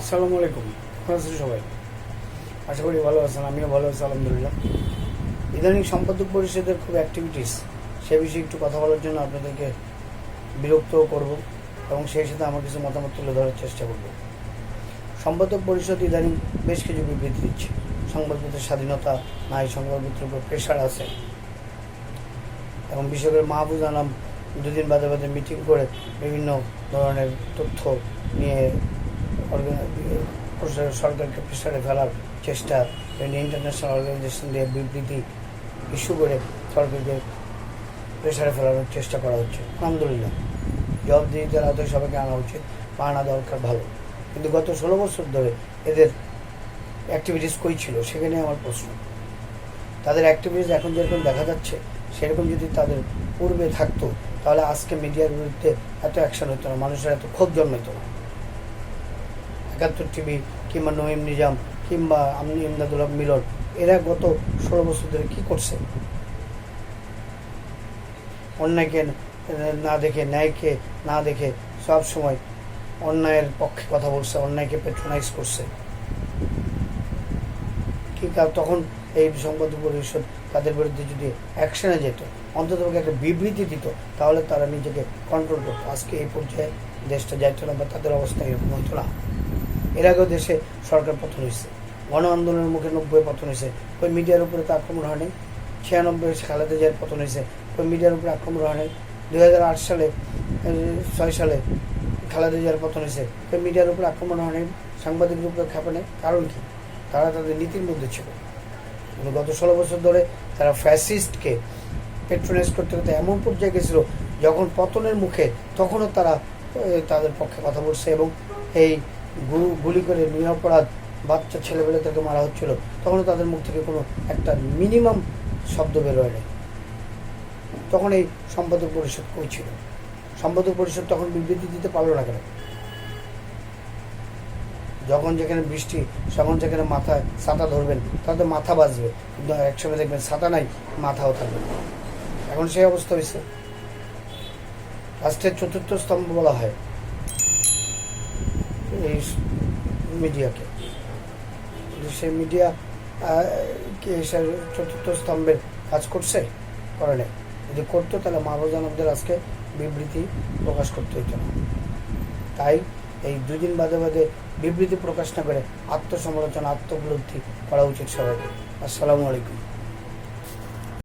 আসসালামু আলাইকুম। কেমন আছেন সবাই? আশা করি ভালো আছেন। আমিও ভালো আছি আলহামদুলিল্লাহ। ইদানিং সম্পাদক পরিষদের খুব অ্যাক্টিভিটিস, সে বিষয়ে একটু কথা বলার জন্য আপনাদেরকে বিরক্ত করব এবং সেই সাথে আমার কিছু মতামত তুলে ধরার চেষ্টা করব। সম্পাদক পরিষদ ইদানিং বেশ কিছু বিবৃতি দিচ্ছে। সংবাদপত্রের স্বাধীনতা নাই, সংবাদপত্রের উপর প্রেশার আছে এবং বিশেষ করে মাহফুজ আনাম দুদিন বাদে বাদে মিটিং করে বিভিন্ন ধরনের তথ্য নিয়ে সরকারকে প্রেশারে ফেলার চেষ্টা, ইন্টারন্যাশনাল অর্গানাইজেশন দিয়ে বিবৃতি ইস্যু করে সরকারকে প্রেশারে ফেলানোর চেষ্টা করা হচ্ছে। আলহামদুলিল্লাহ, জবাবদিহিতার আওতায় সবাইকে আনা উচিত বা আনা দরকার, ভালো। কিন্তু গত 16 বছর ধরে এদের অ্যাক্টিভিটিস কই ছিল, সেখানে আমার প্রশ্ন। তাদের অ্যাক্টিভিটিস এখন যেরকম দেখা যাচ্ছে, সেরকম যদি তাদের পূর্বে থাকতো তাহলে আজকে মিডিয়ার বিরুদ্ধে এত অ্যাকশন হতো না, মানুষের এত ক্ষোভ জন্মাতো না। 71 টিভি কিংবা নঈম নিজাম কিংবা ইমদাদুল হক মিলন, এরা গত 16 বছর ধরে কী করছে? অন্যায়কে না দেখে, ন্যায়কে না দেখে সব সময় অন্যায়ের পক্ষে কথা বলছে, অন্যায়কে প্যাট্রোনাইজ করছে। ঠিক তখন এই সম্পাদক পরিষদ তাদের বিরুদ্ধে যদি অ্যাকশনে যেত, অন্তত একটা বিবৃতি দিত, তাহলে তারা নিজেকে কন্ট্রোল করতো। আজকে এই পর্যায়ে দেশটা যাইতো না বা তাদের অবস্থা এরকম হতো না। এর আগেও দেশে সরকার পতন হয়েছে, গণ আন্দোলনের মুখে 90 পতন হয়েছে, ওই মিডিয়ার উপরে তো আক্রমণ হয় নাই। 96 খালেদা জিয়ার পতন হয়েছে, ওই মিডিয়ার উপরে আক্রমণ হয় নাই। 2008 সালে 6 সালে খালেদা জিয়ার পতন হয়েছে, ওই মিডিয়ার উপরে আক্রমণ হয় নাই, সাংবাদিকের উপরে খেপে নেই। কারণ কি? তারা তাদের নীতির মধ্যে ছিল। কিন্তু গত 16 বছর ধরে তারা ফ্যাসিস্টকে পেট্রোনাইজ করতে করতে এমন পর্যায়ে গেছিল, যখন পতনের মুখে তখনও তারা তাদের পক্ষে কথা বলছে এবং এই গুলি করে নিরপরাধ বাচ্চা ছেলেবেলাদেরকে মারা হচ্ছিল, তখনও তাদের মুখ থেকে কোনো একটা মিনিমাম শব্দ বেরোয় নেই। তখন এই সম্পাদক পরিষদ কই ছিল? সম্পাদক পরিষদ তখন বিবৃতি দিতে পারলো না কেন? যখন যেখানে বৃষ্টি, তখন যেখানে মাথায় ছাতা ধরবেন, তাতে মাথা বাজবে, কিন্তু একসময় দেখবেন ছাতা নাই, মাথাও থাকবে। এখন সেই অবস্থা হয়েছে। রাষ্ট্রের চতুর্থ স্তম্ভ বলা হয় এই মিডিয়াকে। সেই মিডিয়া কি চতুর্থ স্তম্ভের কাজ করছে? করে নেই। যদি করতো তাহলে মাহফুজ আনামদের আজকে বিবৃতি প্রকাশ করতে হতো না। তাই এই 2 দিন বাদে বাদে বিবৃতি প্রকাশ না করে আত্মসমালোচনা, আত্মোপলব্ধি করা উচিত সবাইকে। আসসালামু আলাইকুম।